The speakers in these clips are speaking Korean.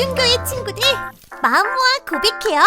친구의 친구들, 마음 모아 고백해요.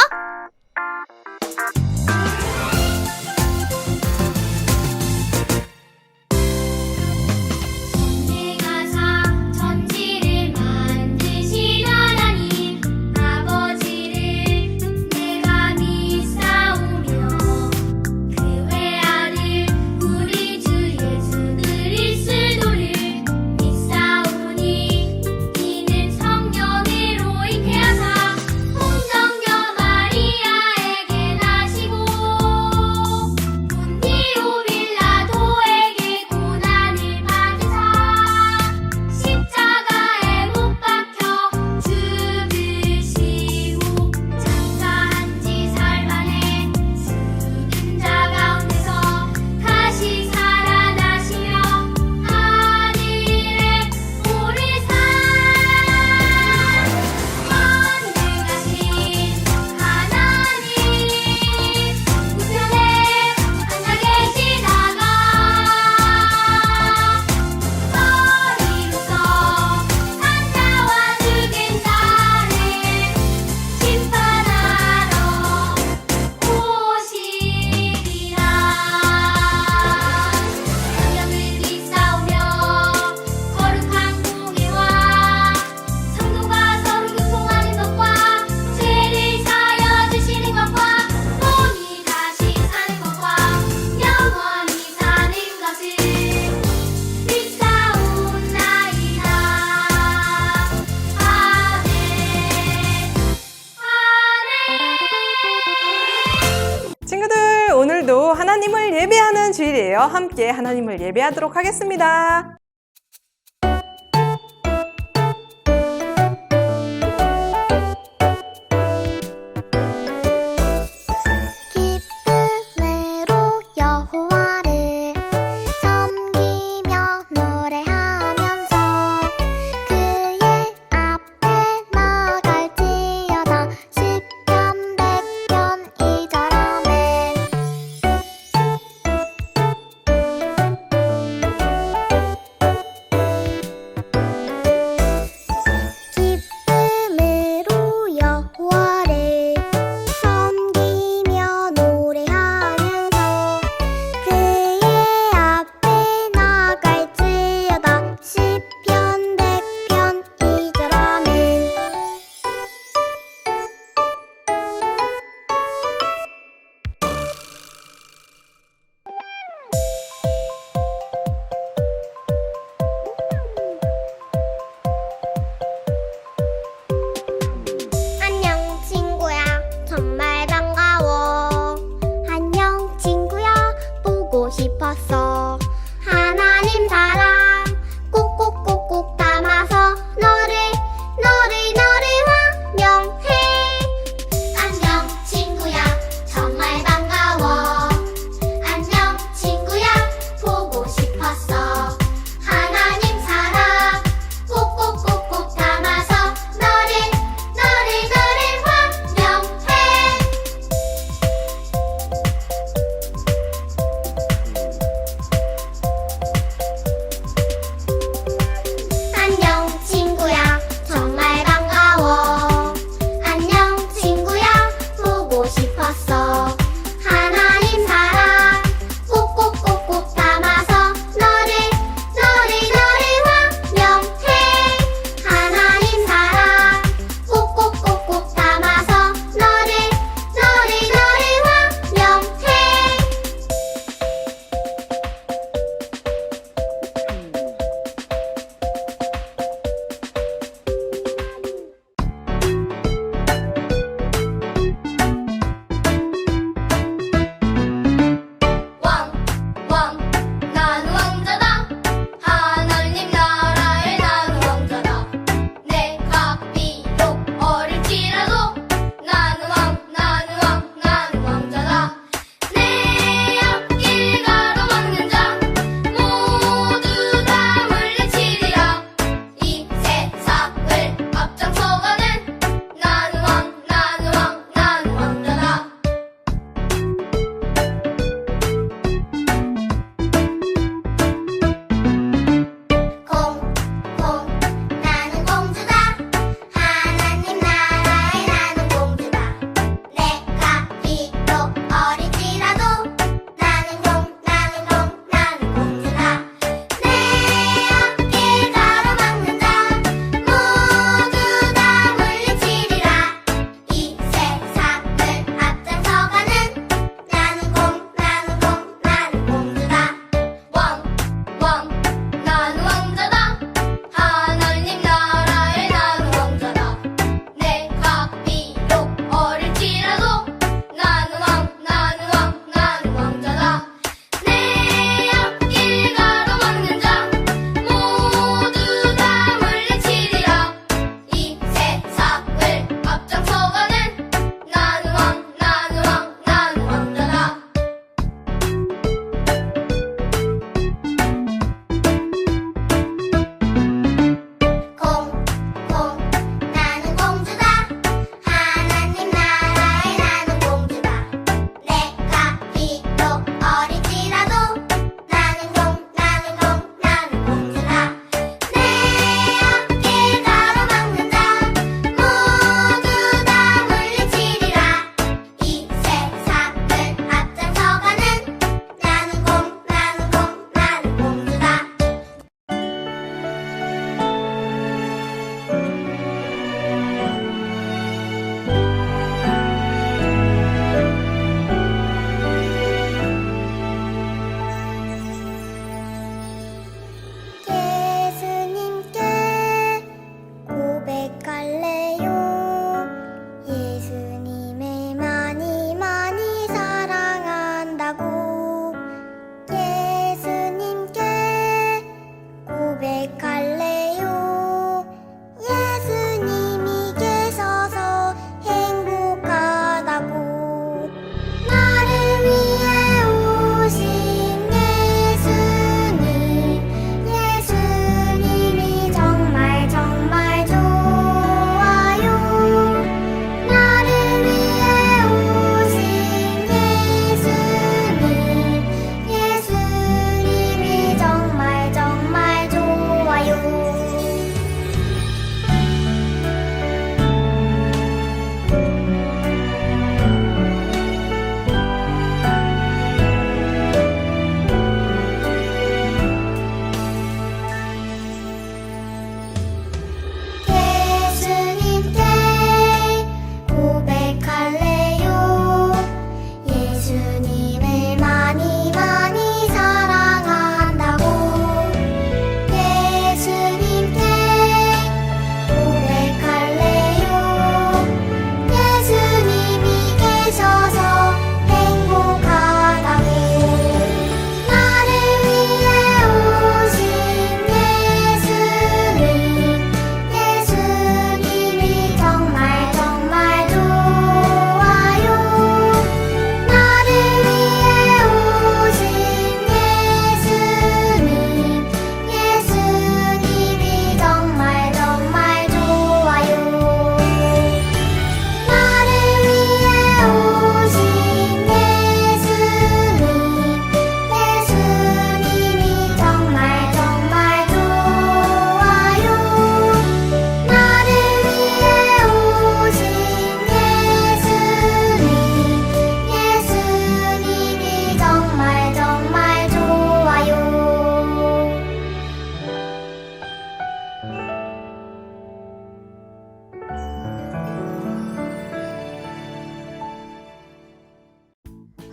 친구들, 오늘도 하나님을 예배하는 주일이에요. 함께 하나님을 예배하도록 하겠습니다. 기쁨으로 여호와를 섬기며 노래하면서 그의 앞에 나갈지어다. 시편 100편 2절 아멘.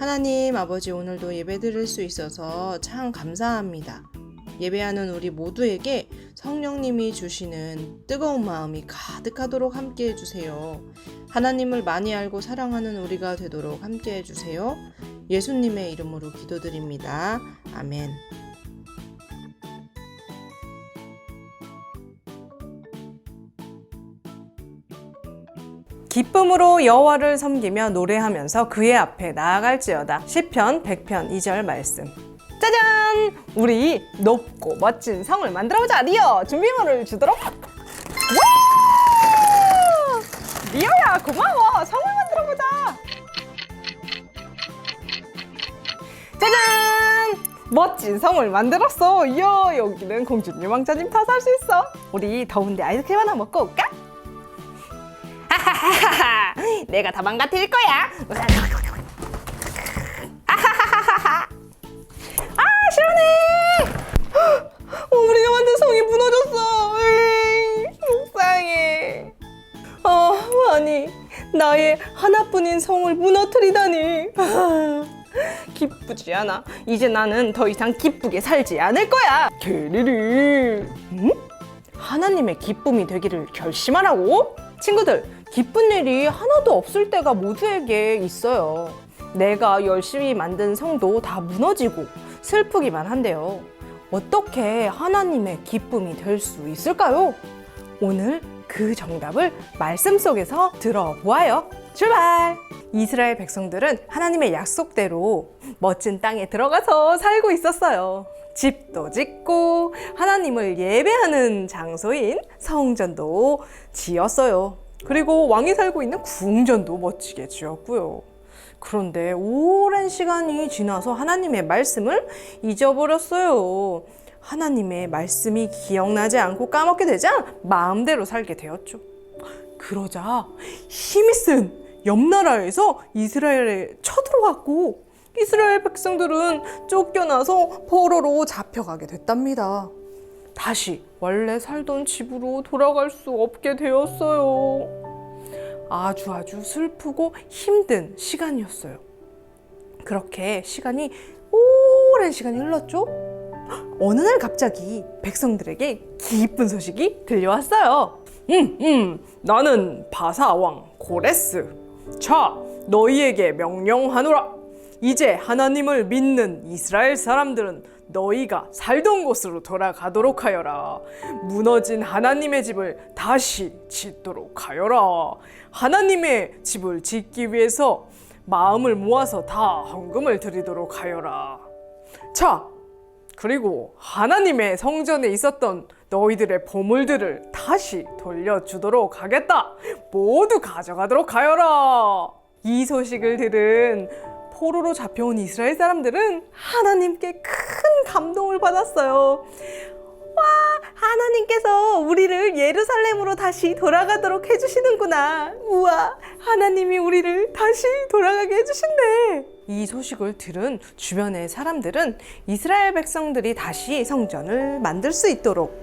하나님 아버지, 오늘도 예배 드릴 수 있어서 참 감사합니다. 예배하는 우리 모두에게 성령님이 주시는 뜨거운 마음이 가득하도록 함께 해주세요. 하나님을 많이 알고 사랑하는 우리가 되도록 함께 해주세요. 예수님의 이름으로 기도드립니다. 아멘. 기쁨으로 여호와를 섬기며 노래하면서 그의 앞에 나아갈지어다. 시편 100편 2절 말씀. 짜잔! 우리 높고 멋진 성을 만들어보자. 리어, 준비물을 주도록. 리어야, 고마워. 성을 만들어보자. 짜잔! 멋진 성을 만들었어. 이야, 여기는 공주님 왕자님 다 살 수 있어. 우리 더운데 아이스크림 하나 먹고 올까? 하하하하, 내가 다 망가뜨릴 거야. 아, 시원해. 우리가 만든 성이 무너졌어. 속상해. 아니, 나의 하나뿐인 성을 무너뜨리다니. 기쁘지 않아. 이제 나는 더 이상 기쁘게 살지 않을 거야. 게리리. 응? 하나님의 기쁨이 되기를 결심하라고? 친구들, 기쁜 일이 하나도 없을 때가 모두에게 있어요. 내가 열심히 만든 성도 다 무너지고 슬프기만 한데요. 어떻게 하나님의 기쁨이 될 수 있을까요? 오늘 그 정답을 말씀 속에서 들어보아요. 출발! 이스라엘 백성들은 하나님의 약속대로 멋진 땅에 들어가서 살고 있었어요. 집도 짓고 하나님을 예배하는 장소인 성전도 지었어요. 그리고 왕이 살고 있는 궁전도 멋지게 지었고요. 그런데 오랜 시간이 지나서 하나님의 말씀을 잊어버렸어요. 하나님의 말씀이 기억나지 않고 까먹게 되자 마음대로 살게 되었죠. 그러자 힘이 센 옆나라에서 이스라엘에 쳐들어왔고 이스라엘 백성들은 쫓겨나서 포로로 잡혀가게 됐답니다. 다시 원래 살던 집으로 돌아갈 수 없게 되었어요. 아주 슬프고 힘든 시간이었어요. 그렇게 시간이 오랜 시간이 흘렀죠. 어느 날 갑자기 백성들에게 기쁜 소식이 들려왔어요. 나는 바사왕 고레스. 자, 너희에게 명령하노라. 이제 하나님을 믿는 이스라엘 사람들은 너희가 살던 곳으로 돌아가도록 하여라. 무너진 하나님의 집을 다시 짓도록 하여라. 하나님의 집을 짓기 위해서 마음을 모아서 다 헌금을 드리도록 하여라. 자, 그리고 하나님의 성전에 있었던 너희들의 보물들을 다시 돌려주도록 하겠다. 모두 가져가도록 하여라. 이 소식을 들은 포로로 잡혀온 이스라엘 사람들은 하나님께 큰 감동을 받았어요. 와, 하나님께서 우리를 예루살렘으로 다시 돌아가도록 해주시는구나. 우와, 하나님이 우리를 다시 돌아가게 해주신대. 이 소식을 들은 주변의 사람들은 이스라엘 백성들이 다시 성전을 만들 수 있도록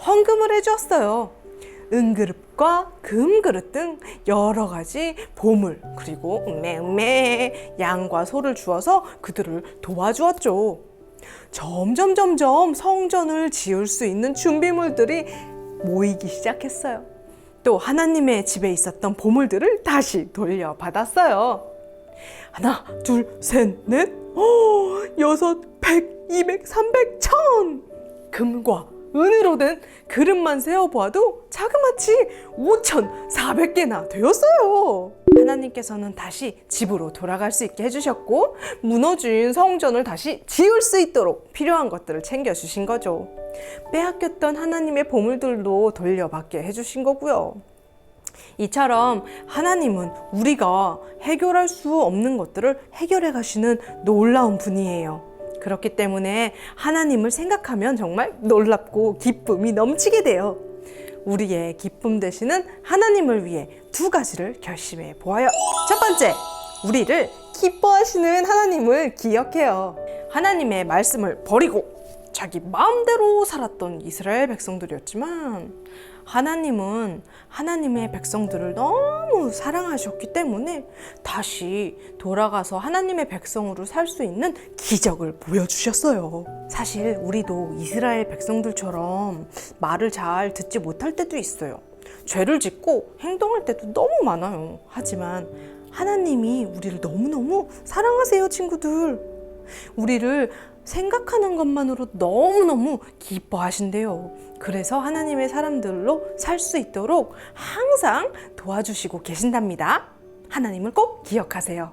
헌금을 해주었어요. 은그릇과 금그릇 등 여러 가지 보물, 그리고 양과 소를 주어서 그들을 도와주었죠. 점점 성전을 지을 수 있는 준비물들이 모이기 시작했어요. 또 하나님의 집에 있었던 보물들을 다시 돌려받았어요. 하나, 둘, 셋, 넷, 여섯, 100, 200, 300, 1000! 금과 은으로 된 그릇만 세어보아도 자그마치 5,400개나 되었어요. 하나님께서는 다시 집으로 돌아갈 수 있게 해주셨고 무너진 성전을 다시 지을 수 있도록 필요한 것들을 챙겨주신 거죠. 빼앗겼던 하나님의 보물들도 돌려받게 해주신 거고요. 이처럼 하나님은 우리가 해결할 수 없는 것들을 해결해 가시는 놀라운 분이에요. 그렇기 때문에 하나님을 생각하면 정말 놀랍고 기쁨이 넘치게 돼요. 우리의 기쁨 되시는 하나님을 위해 두 가지를 결심해 보아요. 첫 번째, 우리를 기뻐하시는 하나님을 기억해요. 하나님의 말씀을 버리고 자기 마음대로 살았던 이스라엘 백성들이었지만 하나님은 하나님의 백성들을 너무 사랑하셨기 때문에 다시 돌아가서 하나님의 백성으로 살 수 있는 기적을 보여주셨어요. 사실 우리도 이스라엘 백성들처럼 말을 잘 듣지 못할 때도 있어요. 죄를 짓고 행동할 때도 너무 많아요. 하지만 하나님이 우리를 너무너무 사랑하세요, 친구들. 우리를 생각하는 것만으로 너무너무 기뻐하신대요. 그래서 하나님의 사람들로 살 수 있도록 항상 도와주시고 계신답니다. 하나님을 꼭 기억하세요.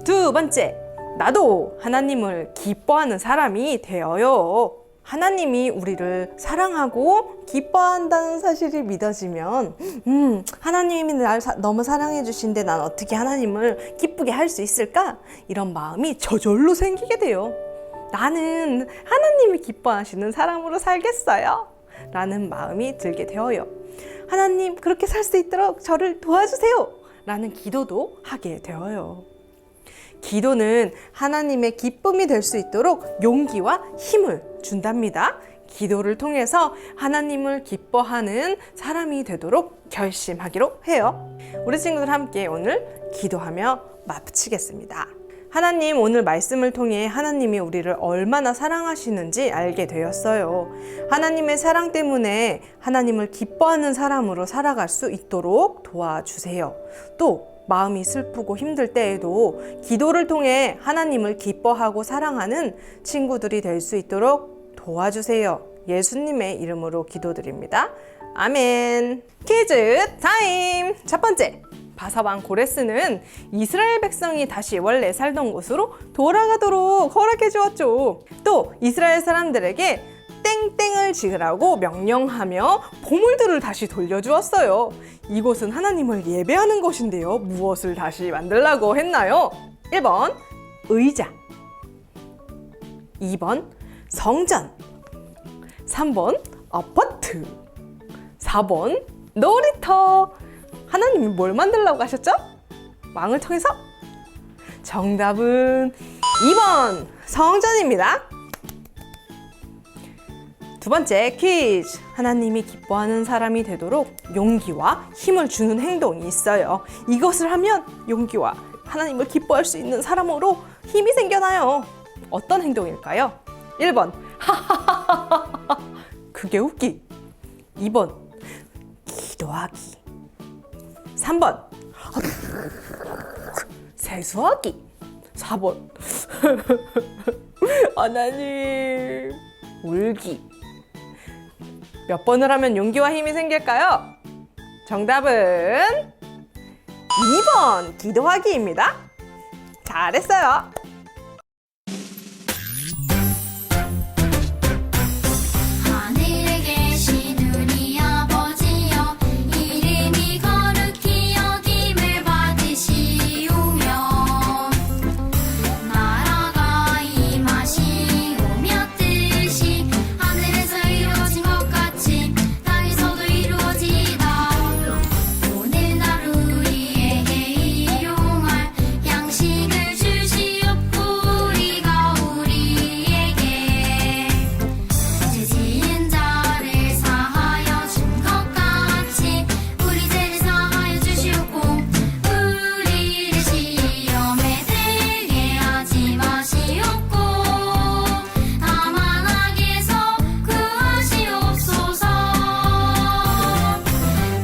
두 번째, 나도 하나님을 기뻐하는 사람이 되어요. 하나님이 우리를 사랑하고 기뻐한다는 사실이 믿어지면 하나님이 날 너무 사랑해 주신데 난 어떻게 하나님을 기쁘게 할 수 있을까? 이런 마음이 저절로 생기게 돼요. 나는 하나님이 기뻐하시는 사람으로 살겠어요 라는 마음이 들게 되어요. 하나님, 그렇게 살 수 있도록 저를 도와주세요 라는 기도도 하게 되어요. 기도는 하나님의 기쁨이 될 수 있도록 용기와 힘을 준답니다. 기도를 통해서 하나님을 기뻐하는 사람이 되도록 결심하기로 해요. 우리 친구들 함께 오늘 기도하며 마치겠습니다. 하나님, 오늘 말씀을 통해 하나님이 우리를 얼마나 사랑하시는지 알게 되었어요. 하나님의 사랑 때문에 하나님을 기뻐하는 사람으로 살아갈 수 있도록 도와주세요. 또 마음이 슬프고 힘들 때에도 기도를 통해 하나님을 기뻐하고 사랑하는 친구들이 될 수 있도록 도와주세요. 예수님의 이름으로 기도드립니다. 아멘. 퀴즈 타임! 첫 번째, 바사왕 고레스는 이스라엘 백성이 다시 원래 살던 곳으로 돌아가도록 허락해 주었죠. 또 이스라엘 사람들에게 땡땡을 지으라고 명령하며 보물들을 다시 돌려주었어요. 이곳은 하나님을 예배하는 곳인데요. 무엇을 다시 만들라고 했나요? 1번 의자, 2번 성전, 3번 아파트, 4번 놀이터. 하나님이 뭘 만들라고 하셨죠? 왕을 통해서? 정답은 2번 성전입니다. 두 번째 퀴즈. 하나님이 기뻐하는 사람이 되도록 용기와 힘을 주는 행동이 있어요. 이것을 하면 용기와 하나님을 기뻐할 수 있는 사람으로 힘이 생겨나요. 어떤 행동일까요? 1번 그게 웃기. 2번 기도하기. 3번 세수하기. 4번 하나님 울기. 몇 번을 하면 용기와 힘이 생길까요? 정답은 2번 기도하기입니다. 잘했어요. 하늘에 계신 우리 아버지여, 이름이 거룩히 여김을 받으시오며, 나라가 임하시오며, 뜻이 하늘에서 이루어진 것 같이 땅에서도 이루어지이다. 오늘 하루 우리에게 일용할 양식을 주시옵고, 우리가 우리에게 죄 지은 자를 사하여 준 것 같이 우리 죄를 사하여 주시옵고, 우리를 시험에 들게 하지 마시옵고, 다만 악에서 구하시옵소서.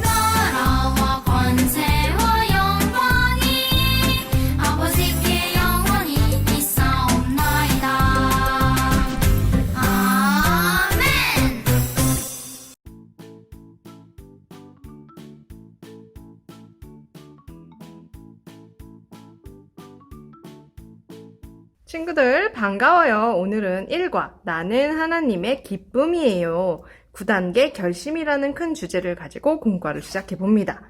나라와 권세와 영광이 아버지께 영원히 있사옵나이다. 아멘. 친구들 반가워요. 오늘은 1과 나는 하나님의 기쁨이에요. 9단계 결심이라는 큰 주제를 가지고 공부를 시작해 봅니다.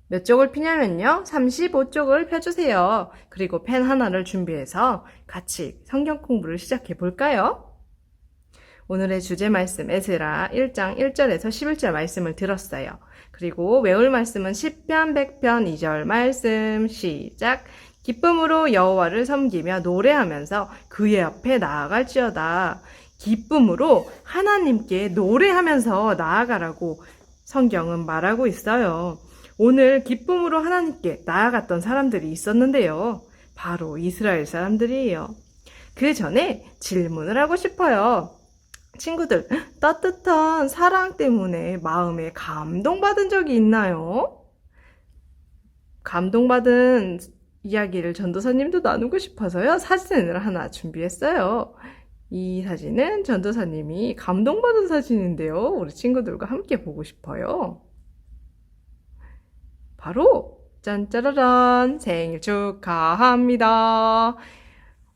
몇 쪽을 피냐면요. 35쪽을 펴주세요. 그리고 펜 하나를 준비해서 같이 성경 공부를 시작해 볼까요? 오늘의 주제 말씀 에스라 1장 1절에서 11절 말씀을 들었어요. 그리고 외울 말씀은 시편 100편 2절 말씀 시작. 기쁨으로 여호와를 섬기며 노래하면서 그의 앞에 나아갈지어다. 기쁨으로 하나님께 노래하면서 나아가라고 성경은 말하고 있어요. 오늘 기쁨으로 하나님께 나아갔던 사람들이 있었는데요. 바로 이스라엘 사람들이에요. 그 전에 질문을 하고 싶어요. 친구들, 따뜻한 사랑 때문에 마음에 감동받은 적이 있나요? 감동받은 이야기를 전도사님도 나누고 싶어서요. 사진을 하나 준비했어요. 이 사진은 전도사님이 감동받은 사진인데요. 우리 친구들과 함께 보고 싶어요. 바로 짠짜라란 생일 축하합니다.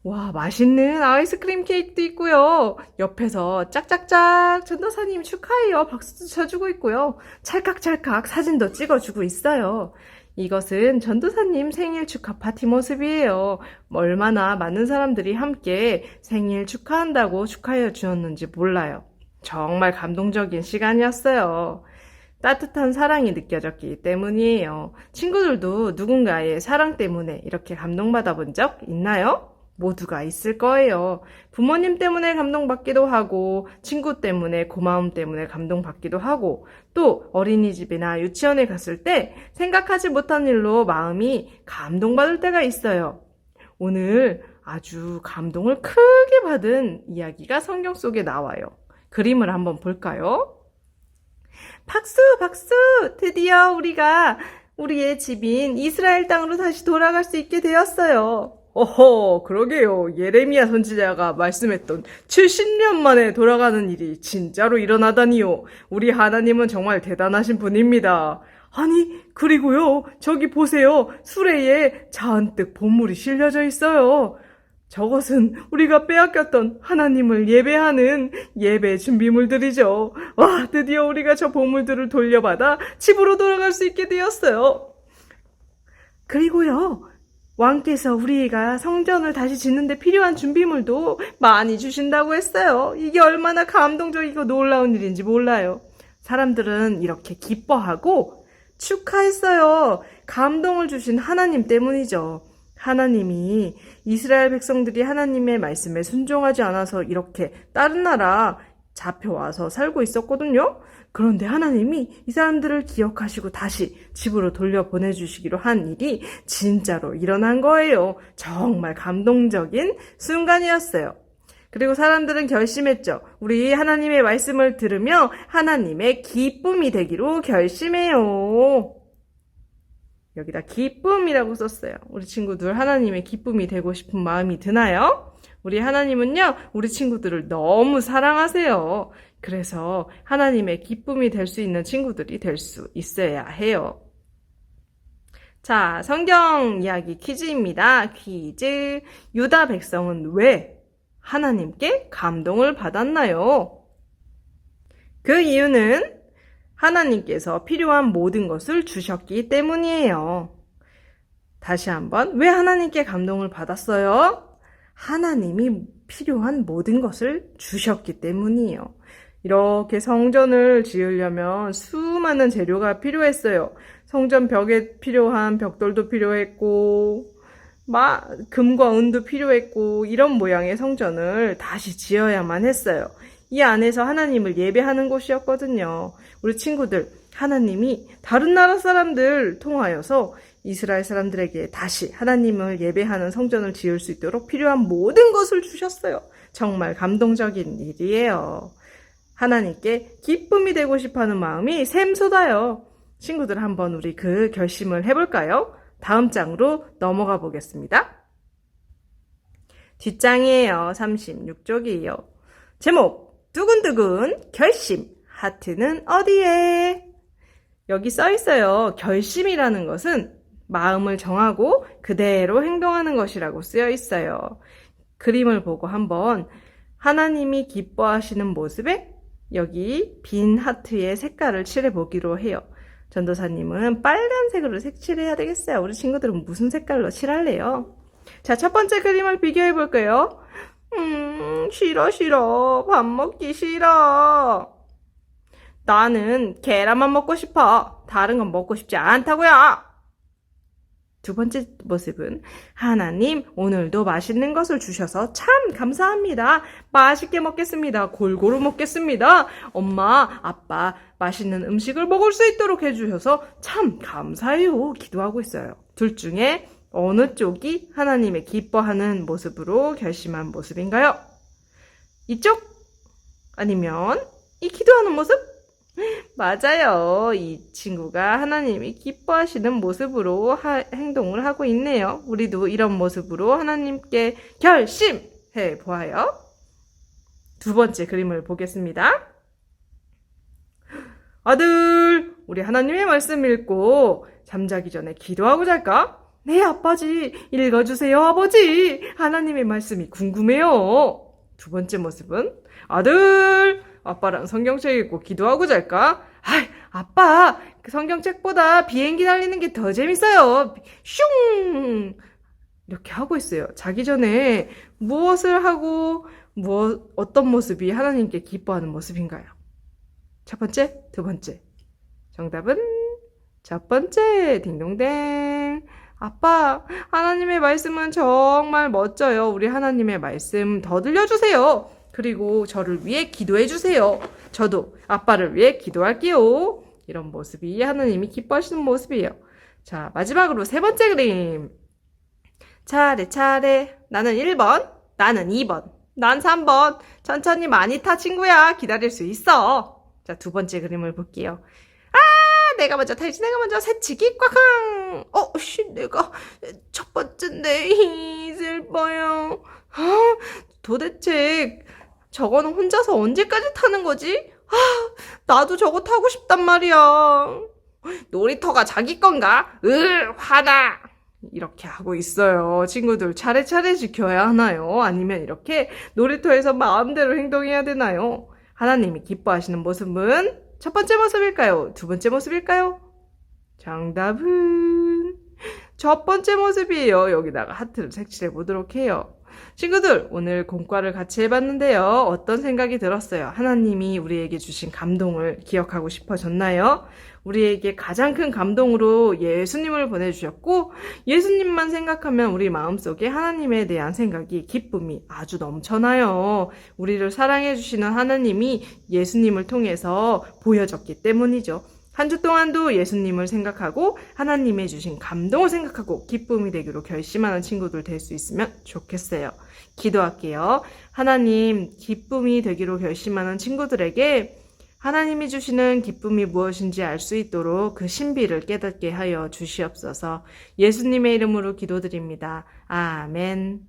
와, 맛있는 아이스크림 케이크도 있고요. 옆에서 짝짝짝 전도사님 축하해요. 박수도 쳐주고 있고요. 찰칵찰칵 사진도 찍어주고 있어요. 이것은 전도사님 생일 축하 파티 모습이에요. 얼마나 많은 사람들이 함께 생일 축하한다고 축하해 주었는지 몰라요. 정말 감동적인 시간이었어요. 따뜻한 사랑이 느껴졌기 때문이에요. 친구들도 누군가의 사랑 때문에 이렇게 감동받아 본 적 있나요? 모두가 있을 거예요. 부모님 때문에 감동받기도 하고, 친구 때문에 고마움 때문에 감동받기도 하고, 또 어린이집이나 유치원에 갔을 때 생각하지 못한 일로 마음이 감동받을 때가 있어요. 오늘 아주 감동을 크게 받은 이야기가 성경 속에 나와요. 그림을 한번 볼까요? 박수, 박수! 드디어 우리가 우리의 집인 이스라엘 땅으로 다시 돌아갈 수 있게 되었어요. 어허, 그러게요. 예레미야 선지자가 말씀했던 70년 만에 돌아가는 일이 진짜로 일어나다니요. 우리 하나님은 정말 대단하신 분입니다. 아니, 그리고요. 저기 보세요. 수레에 잔뜩 보물이 실려져 있어요. 저것은 우리가 빼앗겼던 하나님을 예배하는 예배 준비물들이죠. 와, 드디어 우리가 저 보물들을 돌려받아 집으로 돌아갈 수 있게 되었어요. 그리고요. 왕께서 우리가 성전을 다시 짓는데 필요한 준비물도 많이 주신다고 했어요. 이게 얼마나 감동적이고 놀라운 일인지 몰라요. 사람들은 이렇게 기뻐하고 축하했어요. 감동을 주신 하나님 때문이죠. 하나님이 이스라엘 백성들이 하나님의 말씀에 순종하지 않아서 이렇게 다른 나라 잡혀와서 살고 있었거든요. 그런데 하나님이 이 사람들을 기억하시고 다시 집으로 돌려보내주시기로 한 일이 진짜로 일어난 거예요. 정말 감동적인 순간이었어요. 그리고 사람들은 결심했죠. 우리 하나님의 말씀을 들으며 하나님의 기쁨이 되기로 결심해요. 여기다 기쁨이라고 썼어요. 우리 친구들 하나님의 기쁨이 되고 싶은 마음이 드나요? 우리 하나님은요, 우리 친구들을 너무 사랑하세요. 그래서 하나님의 기쁨이 될 수 있는 친구들이 될 수 있어야 해요. 자, 성경 이야기 퀴즈입니다. 퀴즈. 유다 백성은 왜 하나님께 감동을 받았나요? 그 이유는 하나님께서 필요한 모든 것을 주셨기 때문이에요. 다시 한번, 왜 하나님께 감동을 받았어요? 하나님이 필요한 모든 것을 주셨기 때문이에요. 이렇게 성전을 지으려면 수많은 재료가 필요했어요. 성전 벽에 필요한 벽돌도 필요했고, 금과 은도 필요했고, 이런 모양의 성전을 다시 지어야만 했어요. 이 안에서 하나님을 예배하는 곳이었거든요. 우리 친구들, 하나님이 다른 나라 사람들 통하여서 이스라엘 사람들에게 다시 하나님을 예배하는 성전을 지을 수 있도록 필요한 모든 것을 주셨어요. 정말 감동적인 일이에요. 하나님께 기쁨이 되고 싶어하는 마음이 샘솟아요. 친구들 한번 우리 그 결심을 해볼까요? 다음 장으로 넘어가 보겠습니다. 뒷장이에요. 36쪽이에요. 제목, 두근두근 결심, 하트는 어디에? 여기 써 있어요. 결심이라는 것은 마음을 정하고 그대로 행동하는 것이라고 쓰여 있어요. 그림을 보고 한번 하나님이 기뻐하시는 모습에 여기 빈 하트의 색깔을 칠해보기로 해요. 전도사님은 빨간색으로 색칠해야 되겠어요. 우리 친구들은 무슨 색깔로 칠할래요? 자, 첫 번째 그림을 비교해 볼게요. 싫어. 밥 먹기 싫어. 나는 계란만 먹고 싶어. 다른 건 먹고 싶지 않다고요. 두 번째 모습은 하나님 오늘도 맛있는 것을 주셔서 참 감사합니다. 맛있게 먹겠습니다. 골고루 먹겠습니다. 엄마, 아빠 맛있는 음식을 먹을 수 있도록 해주셔서 참 감사해요. 기도하고 있어요. 둘 중에 어느 쪽이 하나님의 기뻐하는 모습으로 결심한 모습인가요? 이쪽? 아니면 이 기도하는 모습? 맞아요. 이 친구가 하나님이 기뻐하시는 모습으로 행동을 하고 있네요. 우리도 이런 모습으로 하나님께 결심해 보아요. 두 번째 그림을 보겠습니다. 아들, 우리 하나님의 말씀 읽고 잠자기 전에 기도하고 잘까? 네, 아빠지. 읽어주세요, 아버지. 하나님의 말씀이 궁금해요. 두 번째 모습은 아들, 아빠랑 성경책 읽고 기도하고 잘까? 아빠, 그 성경책보다 비행기 날리는 게 더 재밌어요. 슝! 이렇게 하고 있어요. 자기 전에 무엇을 하고 어떤 모습이 하나님께 기뻐하는 모습인가요? 첫 번째, 두 번째. 정답은 첫 번째. 딩동댕. 아빠, 하나님의 말씀은 정말 멋져요. 우리 하나님의 말씀 더 들려주세요. 그리고 저를 위해 기도해 주세요. 저도 아빠를 위해 기도할게요. 이런 모습이 하나님이 기뻐하시는 모습이에요. 자, 마지막으로 세 번째 그림. 차례차례. 나는 1번, 나는 2번, 난 3번. 천천히 많이 타, 친구야. 기다릴 수 있어. 자, 두 번째 그림을 볼게요. 내가 먼저 타야지, 내가 먼저. 새치기 꽉항. 내가 첫 번째인데 슬퍼요. 도대체 저거는 혼자서 언제까지 타는 거지? 나도 저거 타고 싶단 말이야. 놀이터가 자기 건가? 화나. 이렇게 하고 있어요. 친구들 차례차례 지켜야 하나요? 아니면 이렇게 놀이터에서 마음대로 행동해야 되나요? 하나님이 기뻐하시는 모습은 첫 번째 모습일까요? 두 번째 모습일까요? 정답은 첫 번째 모습이에요. 여기다가 하트를 색칠해 보도록 해요. 친구들, 오늘 공과를 같이 해봤는데요. 어떤 생각이 들었어요? 하나님이 우리에게 주신 감동을 기억하고 싶어졌나요? 우리에게 가장 큰 감동으로 예수님을 보내주셨고, 예수님만 생각하면 우리 마음속에 하나님에 대한 생각이, 기쁨이 아주 넘쳐나요. 우리를 사랑해주시는 하나님이 예수님을 통해서 보여졌기 때문이죠. 한 주 동안도 예수님을 생각하고 하나님의 주신 감동을 생각하고 기쁨이 되기로 결심하는 친구들 될 수 있으면 좋겠어요. 기도할게요. 하나님, 기쁨이 되기로 결심하는 친구들에게 하나님이 주시는 기쁨이 무엇인지 알 수 있도록 그 신비를 깨닫게 하여 주시옵소서. 예수님의 이름으로 기도드립니다. 아멘.